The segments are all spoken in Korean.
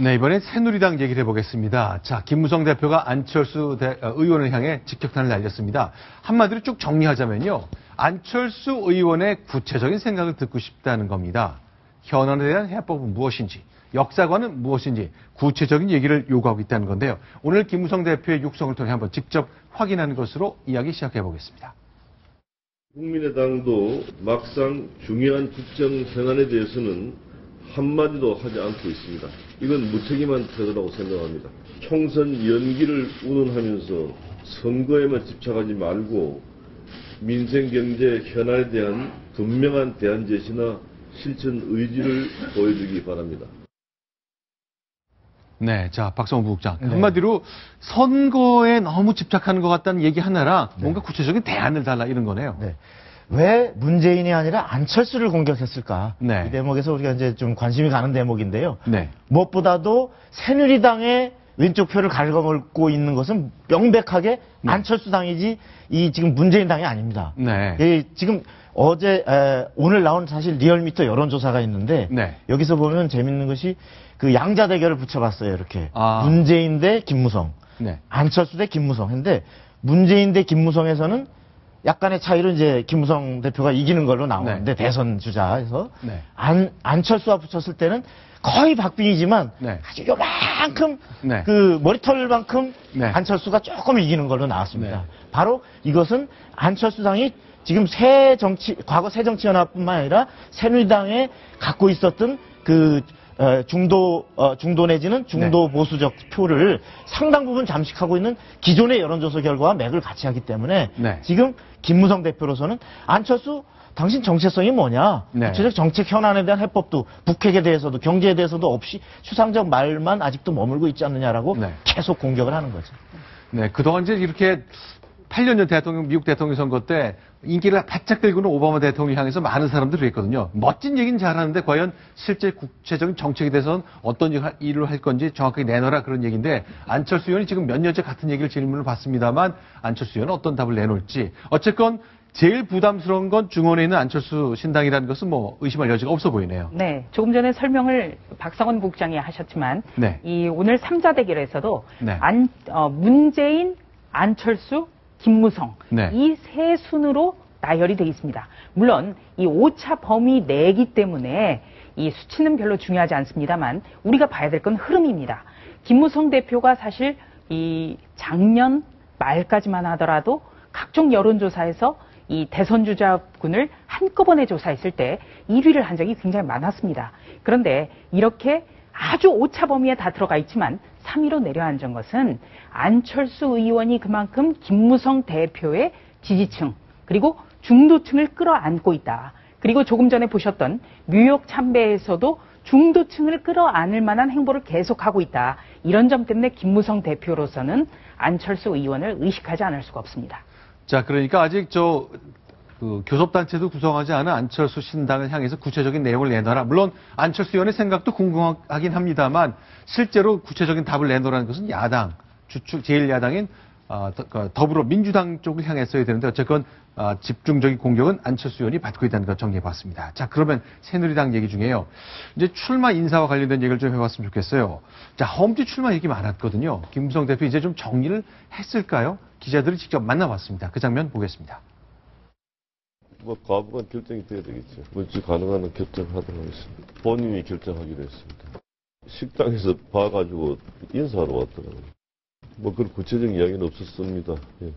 네, 이번엔 새누리당 얘기를 해보겠습니다. 자, 김무성 대표가 안철수 의원을 향해 직격탄을 날렸습니다. 한마디로 쭉 정리하자면요. 안철수 의원의 구체적인 생각을 듣고 싶다는 겁니다. 현안에 대한 해법은 무엇인지, 역사관은 무엇인지 구체적인 얘기를 요구하고 있다는 건데요. 오늘 김무성 대표의 육성을 통해 한번 직접 확인하는 것으로 이야기 시작해보겠습니다. 국민의당도 막상 중요한 국정 현안에 대해서는 한마디도 하지 않고 있습니다. 이건 무책임한 태도라고 생각합니다. 총선 연기를 운운하면서 선거에만 집착하지 말고 민생 경제 현안에 대한 분명한 대안 제시나 실천 의지를 보여주기 바랍니다. 네, 자, 박성호 부국장. 네. 한마디로 선거에 너무 집착하는 것 같다는 얘기 하나랑 뭔가 구체적인 대안을 달라 이런 거네요. 네. 왜 문재인이 아니라 안철수를 공격했을까? 네. 이 대목에서 우리가 이제 좀 관심이 가는 대목인데요. 네. 무엇보다도 새누리당의 왼쪽 표를 갉아먹고 있는 것은 명백하게 안철수 당이지 이 지금 문재인 당이 아닙니다. 네. 지금 오늘 나온 사실 리얼미터 여론조사가 있는데 네. 여기서 보면 재밌는 것이 그 양자 대결을 붙여봤어요. 이렇게 문재인 대 김무성, 네. 안철수 대 김무성. 근데 문재인 대 김무성에서는 약간의 차이로 이제 김무성 대표가 이기는 걸로 나오는데, 네. 대선 주자에서. 네. 안철수와 붙였을 때는 거의 박빙이지만, 네. 아주 요만큼, 네. 그 머리털만큼 네. 안철수가 조금 이기는 걸로 나왔습니다. 네. 바로 이것은 안철수 당이 지금 과거 새정치연합뿐만 아니라 새누리당에 갖고 있었던 중도 내지는 중도 네. 보수적 표를 상당 부분 잠식하고 있는 기존의 여론조사 결과와 맥을 같이 하기 때문에 네. 지금 김무성 대표로서는 안철수 당신 정체성이 뭐냐? 네. 구체적 정책 현안에 대한 해법도 북핵에 대해서도 경제에 대해서도 없이 추상적 말만 아직도 머물고 있지 않느냐라고 네. 계속 공격을 하는 거죠. 네, 그동안 이제 이렇게 8년 전 미국 대통령 선거 때 인기를 바짝 들고는 오바마 대통령 향해서 많은 사람들이 했거든요. 멋진 얘기는 잘하는데 과연 실제 구체적인 정책에 대해서는 어떤 일을 할 건지 정확하게 내놔라 그런 얘기인데 안철수 의원이 지금 몇 년째 같은 얘기를 질문을 받습니다만 안철수 의원은 어떤 답을 내놓을지 어쨌건 제일 부담스러운 건 중원에 있는 안철수 신당이라는 것은 뭐 의심할 여지가 없어 보이네요. 네, 조금 전에 설명을 박성원 부국장이 하셨지만 네. 이 오늘 3자 대결에서도 네. 문재인, 안철수, 김무성 네. 이 세 순으로 나열이 되어 있습니다. 물론 이 오차 범위 내기 때문에 이 수치는 별로 중요하지 않습니다만 우리가 봐야 될 건 흐름입니다. 김무성 대표가 사실 이 작년 말까지만 하더라도 각종 여론조사에서 이 대선 주자군을 한꺼번에 조사했을 때 1위를 한 적이 굉장히 많았습니다. 그런데 이렇게 아주 오차 범위에 다 들어가 있지만 3위로 내려앉은 것은 안철수 의원이 그만큼 김무성 대표의 지지층 그리고 중도층을 끌어안고 있다. 그리고 조금 전에 보셨던 뉴욕 참배에서도 중도층을 끌어안을 만한 행보를 계속하고 있다. 이런 점 때문에 김무성 대표로서는 안철수 의원을 의식하지 않을 수가 없습니다. 자, 그러니까 아직 교섭단체도 구성하지 않은 안철수 신당을 향해서 구체적인 내용을 내놔라. 물론 안철수 의원의 생각도 궁금하긴 합니다만 실제로 구체적인 답을 내놓으라는 것은 야당, 제1야당인 더불어민주당 쪽을 향했어야 되는데 어쨌건 집중적인 공격은 안철수 의원이 받고 있다는 걸 정리해봤습니다. 자, 그러면 새누리당 얘기 중에요. 이제 출마 인사와 관련된 얘기를 좀 해봤으면 좋겠어요. 자, 험지 출마 얘기 많았거든요. 김무성 대표 이제 좀 정리를 했을까요? 기자들이 직접 만나봤습니다. 그 장면 보겠습니다. 과부간 결정이 돼야 되겠죠. 뭔지 가능한 결정하도록 하겠습니다. 본인이 결정하기로 했습니다. 식당에서 봐가지고 인사하러 왔더라고요. 그런 구체적인 이야기는 없었습니다. 예.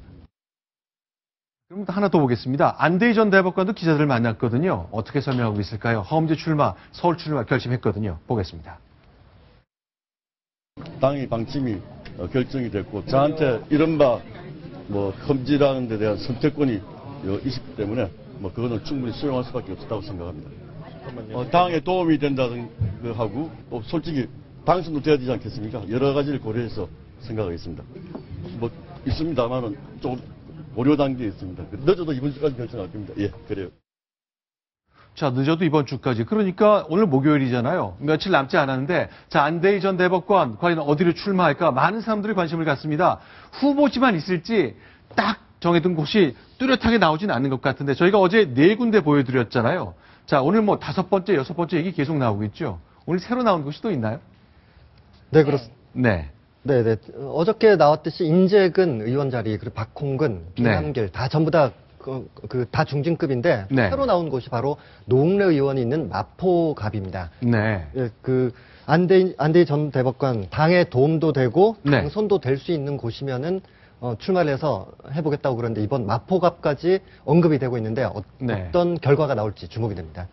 그럼 하나 더 보겠습니다. 안대희 전 대법관도 기자들을 만났거든요. 어떻게 설명하고 있을까요? 허엄제 출마, 서울 출마 결심했거든요. 보겠습니다. 당의 방침이 결정이 됐고 저한테 이른바 험지라는 데 대한 선택권이 있기 때문에 그거는 충분히 수용할 수밖에 없었다고 생각합니다. 당에 도움이 된다는 거 하고 또 솔직히 당선도 돼야 되지 않겠습니까? 여러 가지를 고려해서 생각하겠습니다. 있습니다만은 조금 고려 단계에 있습니다. 늦어도 이번 주까지 결정할 겁니다. 예, 그래요. 자, 늦어도 이번 주까지. 그러니까 오늘 목요일이잖아요. 며칠 남지 않았는데, 자, 안대희 전 대법관 과연 어디로 출마할까? 많은 사람들이 관심을 갖습니다. 후보지만 있을지 딱 정해둔 곳이 뚜렷하게 나오진 않는 것 같은데, 저희가 어제 4군데 보여드렸잖아요. 자, 오늘 5번째, 6번째 얘기 계속 나오고 있죠. 오늘 새로 나온 곳이 또 있나요? 네, 그렇습니다. 네. 네네. 어저께 나왔듯이 인재근 의원 자리, 그리고 박홍근, 김한길, 다 전부 다 다 중진급인데, 네. 새로 나온 곳이 바로 노웅래 의원이 있는 마포갑입니다. 네. 예, 안대희 전 대법관, 당에 도움도 되고, 네. 당선도 될 수 있는 곳이면은, 출마를 해서 해보겠다고 그러는데, 이번 마포갑까지 언급이 되고 있는데, 네. 어떤 결과가 나올지 주목이 됩니다.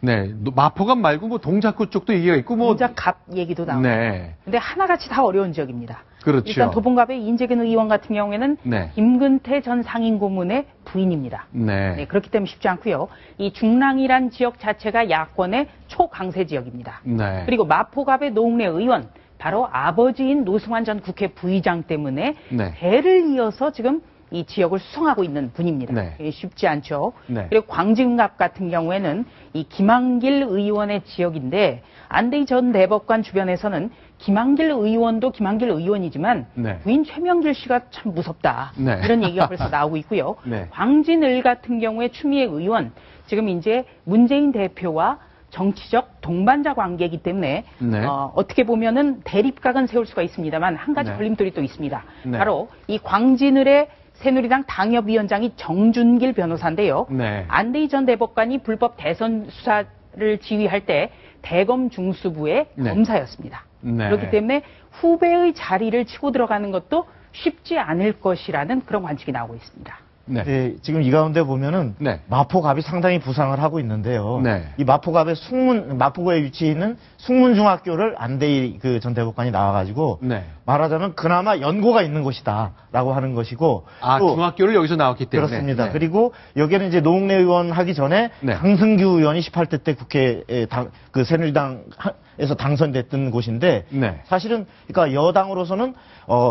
네. 마포갑 말고 뭐 동작구 쪽도 얘기가 있고 뭐. 동작갑 얘기도 나오고. 네. 근데 하나같이 다 어려운 지역입니다. 그렇죠. 일단 도봉갑의 인재근 의원 같은 경우에는 네. 김근태 전 상임고문의 부인입니다. 네. 네, 그렇기 때문에 쉽지 않고요. 이 중랑이란 지역 자체가 야권의 초강세 지역입니다. 네. 그리고 마포갑의 노웅래 의원, 바로 아버지인 노승환 전 국회 부의장 때문에 네. 대를 이어서 지금 이 지역을 수성하고 있는 분입니다. 네. 예, 쉽지 않죠. 네. 그리고 광진갑 같은 경우에는 이 김한길 의원의 지역인데, 안대희 전 대법관 주변에서는 김한길 의원도 김한길 의원이지만 네. 부인 최명길 씨가 참 무섭다. 네. 이런 얘기가 벌써 나오고 있고요. 네. 광진을 같은 경우에 추미애 의원, 지금 이제 문재인 대표와 정치적 동반자 관계이기 때문에 네. 어떻게 보면은 대립각은 세울 수가 있습니다만 한 가지 네. 걸림돌이 또 있습니다. 네. 바로 이 광진을의 새누리당 당협위원장이 정준길 변호사인데요. 네. 안대희 전 대법관이 불법 대선 수사를 지휘할 때 대검 중수부의 네. 검사였습니다. 네. 그렇기 때문에 후배의 자리를 치고 들어가는 것도 쉽지 않을 것이라는 그런 관측이 나오고 있습니다. 네. 네, 지금 이 가운데 보면은 네. 마포갑이 상당히 부상을 하고 있는데요. 네. 이 마포갑의 마포구에 위치해 있는 숙문중학교를 안대희 전 대법관이 나와가지고 네. 말하자면 그나마 연고가 있는 곳이다라고 하는 것이고. 아, 또 중학교를 여기서 나왔기 때문에. 그렇습니다. 네. 그리고 여기는 이제 노웅래 의원 하기 전에 네. 강승규 의원이 18대 때 국회에 새누리당에서 당선됐던 곳인데 네. 사실은 그러니까 여당으로서는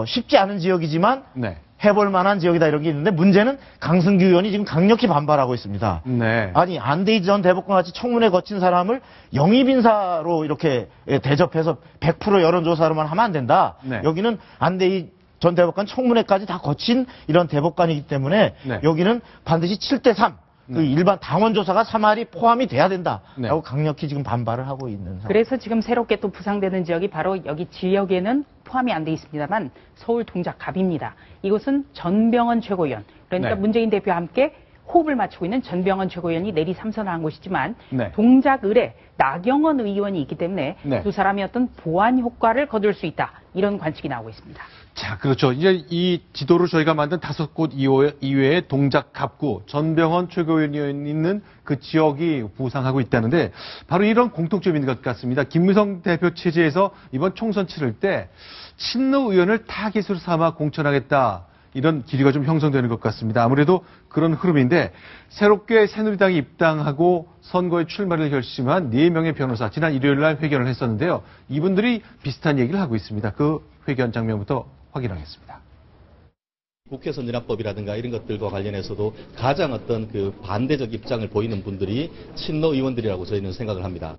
쉽지 않은 지역이지만 네. 해볼 만한 지역이다 이런 게 있는데 문제는 강승규 의원이 지금 강력히 반발하고 있습니다. 네. 아니 안대희 전 대법관 같이 청문회 거친 사람을 영입인사로 이렇게 대접해서 100% 여론조사로만 하면 안 된다. 네. 여기는 안대희 전 대법관 청문회까지 다 거친 이런 대법관이기 때문에 네. 여기는 반드시 7대3 그 일반 당원조사가 3할이 포함이 돼야 된다라고 네. 강력히 지금 반발을 하고 있는 상황. 그래서 지금 새롭게 또 부상되는 지역이 바로 여기 지역에는 포함이 안 돼 있습니다만 서울 동작갑입니다. 이곳은 전병헌 최고위원, 그러니까 네. 문재인 대표와 함께 호흡을 맞추고 있는 전병헌 최고위원이 내리 삼선을 한 곳이지만 네. 동작을에 나경원 의원이 있기 때문에 네. 두 사람이 어떤 보완 효과를 거둘 수 있다. 이런 관측이 나오고 있습니다. 자, 그렇죠. 이제 이 지도로 저희가 만든 5곳 이외에 동작갑구, 전병헌 최고위원이 있는 그 지역이 부상하고 있다는데 바로 이런 공통점인 것 같습니다. 김무성 대표 체제에서 이번 총선 치를 때 친노 의원을 타깃으로 삼아 공천하겠다. 이런 기류가 좀 형성되는 것 같습니다. 아무래도 그런 흐름인데 새롭게 새누리당이 입당하고 선거에 출마를 결심한 4명의 변호사 지난 일요일 날 회견을 했었는데요. 이분들이 비슷한 얘기를 하고 있습니다. 그 회견 장면부터 확인하겠습니다. 국회 선진화법이라든가 이런 것들과 관련해서도 가장 어떤 그 반대적 입장을 보이는 분들이 친노 의원들이라고 저희는 생각을 합니다.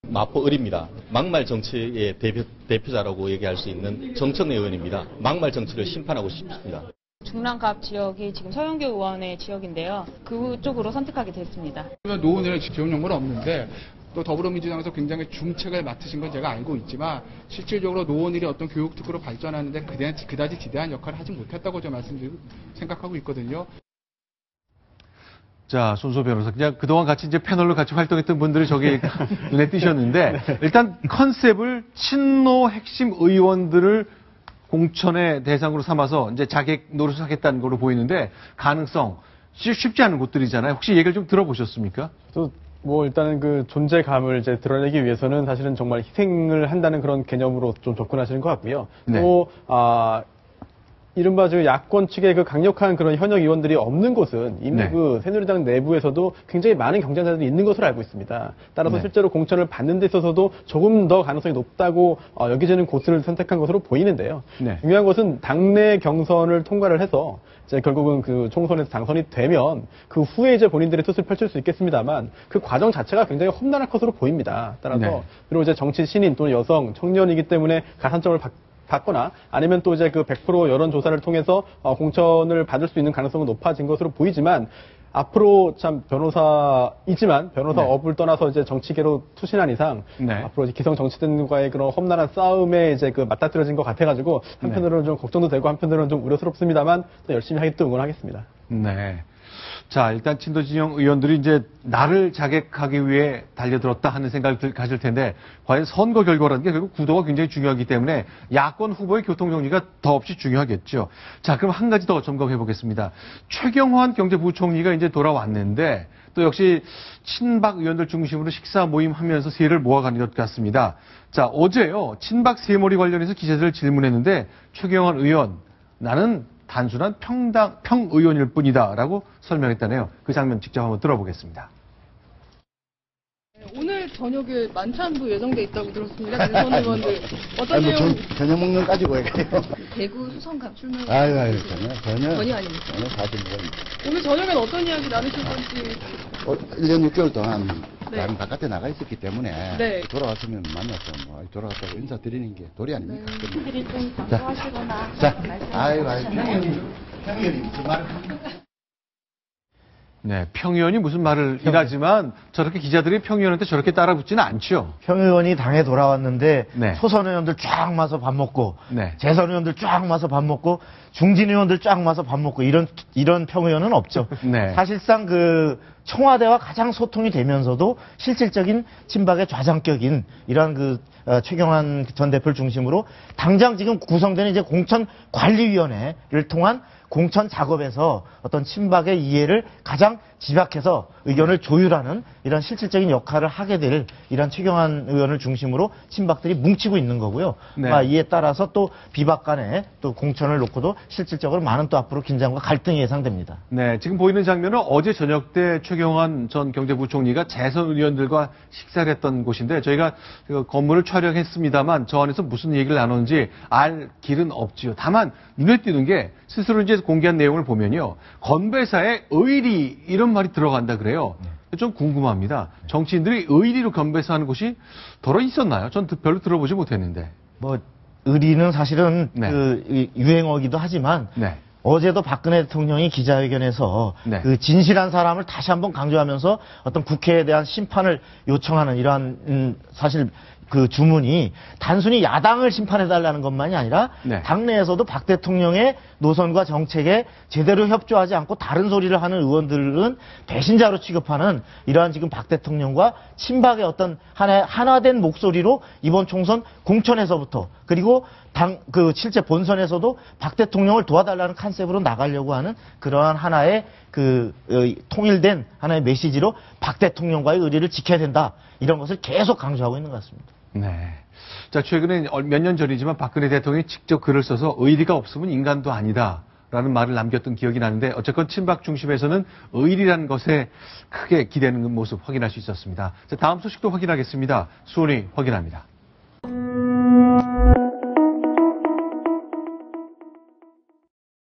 마포을입니다. 막말 정치의 대표자라고 얘기할 수 있는 정청래 의원입니다. 막말 정치를 심판하고 싶습니다. 중랑갑 지역이 지금 서영교 의원의 지역인데요. 그쪽으로 선택하게 됐습니다. 노은이를 지원 연구는 없는데 또 더불어민주당에서 굉장히 중책을 맡으신 건 제가 알고 있지만 실질적으로 노원일이 어떤 교육 특구로 발전하는데 그다지 지대한 역할을 하지 못했다고 저 말씀드리고 생각하고 있거든요. 자, 손소 변호사. 그냥 그동안 같이 이제 패널로 같이 활동했던 분들이 저기 눈에 띄셨는데 일단 컨셉을 친노 핵심 의원들을 공천의 대상으로 삼아서 이제 자객 노릇을 하겠다는 걸로 보이는데 가능성 쉽지 않은 곳들이잖아요. 혹시 얘기를 좀 들어보셨습니까? 뭐 일단은 그 존재감을 이제 드러내기 위해서는 사실은 정말 희생을 한다는 그런 개념으로 좀 접근하시는 것 같고요. 네. 또 이른바 그 야권 측의 그 강력한 그런 현역 의원들이 없는 곳은 이미 네. 그 새누리당 내부에서도 굉장히 많은 경쟁자들이 있는 것으로 알고 있습니다. 따라서 네. 실제로 공천을 받는 데 있어서도 조금 더 가능성이 높다고 여겨지는 곳을 선택한 것으로 보이는데요. 네. 중요한 것은 당내 경선을 통과를 해서 이제 결국은 그 총선에서 당선이 되면 그 후에 이제 본인들의 뜻을 펼칠 수 있겠습니다만 그 과정 자체가 굉장히 험난할 것으로 보입니다. 따라서 네. 비록 이제 정치 신인 또는 여성, 청년이기 때문에 가산점을 받거나 아니면 또 이제 그 100% 여론조사를 통해서 공천을 받을 수 있는 가능성은 높아진 것으로 보이지만 앞으로 참 변호사이지만 변호사 네. 업을 떠나서 이제 정치계로 투신한 이상 네. 앞으로 이제 기성 정치인과의 그런 험난한 싸움에 이제 그 맞닥뜨려진 것 같아가지고 한편으로는 좀 걱정도 되고 한편으로는 좀 우려스럽습니다만 또 열심히 하기 또 응원하겠습니다. 네. 자, 일단 친도 진영 의원들이 이제 나를 자객하기 위해 달려들었다 하는 생각을 가질 텐데, 과연 선거 결과라는 게 결국 구도가 굉장히 중요하기 때문에 야권 후보의 교통정리가 더없이 중요하겠죠. 자, 그럼 한 가지 더 점검해 보겠습니다. 최경환 경제부총리가 이제 돌아왔는데, 또 역시 친박 의원들 중심으로 식사 모임 하면서 세를 모아가는 것 같습니다. 자, 어제요, 친박 세머리 관련해서 기자들 질문했는데, 최경환 의원, 나는 단순한 평의원일 뿐이다라고 설명했다네요. 그 장면 직접 한번 들어보겠습니다. 오늘 저녁에 만찬도 예정돼 있다고 들었습니다. 대선 의원들 어떤 내용? 저녁 먹는 가지고 얘기해요. 대구 수성 갑출만 전혀 전혀 아닙니까? 전혀 사실입니다. 오늘 저녁엔 어떤 이야기 나누실 건지? 1년 6개월 동안 네. 나름 바깥에 나가 있었기 때문에 네. 돌아왔으면 만나서 뭐 돌아갔다고 인사드리는 게 도리 아닙니까? 분들이 좀 방송하시거나 자, 아이고, 평의원이 무슨 말을 네, 평의원이 무슨 말을 이라지만 저렇게 기자들이 평의원한테 저렇게 따라붙지는 않죠. 평의원이 당에 돌아왔는데 네. 소선 의원들 쫙 마서 밥 먹고 네. 재선 의원들 쫙 마서 밥 먹고 중진 의원들 쫙 마서 밥 먹고 이런 평의원은 없죠. 네. 사실상 그 청와대와 가장 소통이 되면서도 실질적인 친박의 좌장격인 이러한 최경환 전 대표를 중심으로 당장 지금 구성되는 이제 공천관리위원회를 통한 공천 작업에서 어떤 친박의 이해를 가장 집약해서 의견을 조율하는 이런 실질적인 역할을 하게 될 이런 최경환 의원을 중심으로 친박들이 뭉치고 있는 거고요. 네. 이에 따라서 또 비박 간에 또 공천을 놓고도 실질적으로 많은 또 앞으로 긴장과 갈등이 예상됩니다. 네, 지금 보이는 장면은 어제 저녁 때 최경환 전 경제부총리가 재선 의원들과 식사를 했던 곳인데 저희가 그 건물을 촬영했습니다만 저 안에서 무슨 얘기를 나눴는지 알 길은 없지요. 다만 눈에 띄는 게 스스로 이제 공개한 내용을 보면요. 건배사에 의리 이런 말이 들어간다 그래요. 좀 궁금합니다. 정치인들이 의리로 건배사하는 곳이 덜어 있었나요? 전 별로 들어보지 못했는데. 의리는 사실은 네. 유행어기도 하지만 네. 어제도 박근혜 대통령이 기자회견에서 네. 그 진실한 사람을 다시 한번 강조하면서 어떤 국회에 대한 심판을 요청하는 이러한 사실 그 주문이 단순히 야당을 심판해달라는 것만이 아니라 네. 당내에서도 박 대통령의 노선과 정책에 제대로 협조하지 않고 다른 소리를 하는 의원들은 배신자로 취급하는 이러한 지금 박 대통령과 친박의 어떤 하나된 목소리로 이번 총선 공천에서부터 그리고 실제 본선에서도 박 대통령을 도와달라는 컨셉으로 나가려고 하는 그러한 하나의 통일된 하나의 메시지로 박 대통령과의 의리를 지켜야 된다. 이런 것을 계속 강조하고 있는 것 같습니다. 네. 자, 최근에 몇 년 전이지만 박근혜 대통령이 직접 글을 써서 의리가 없으면 인간도 아니다. 라는 말을 남겼던 기억이 나는데 어쨌건 친박 중심에서는 의리라는 것에 크게 기대는 모습 확인할 수 있었습니다. 자, 다음 소식도 확인하겠습니다. 수원이 확인합니다.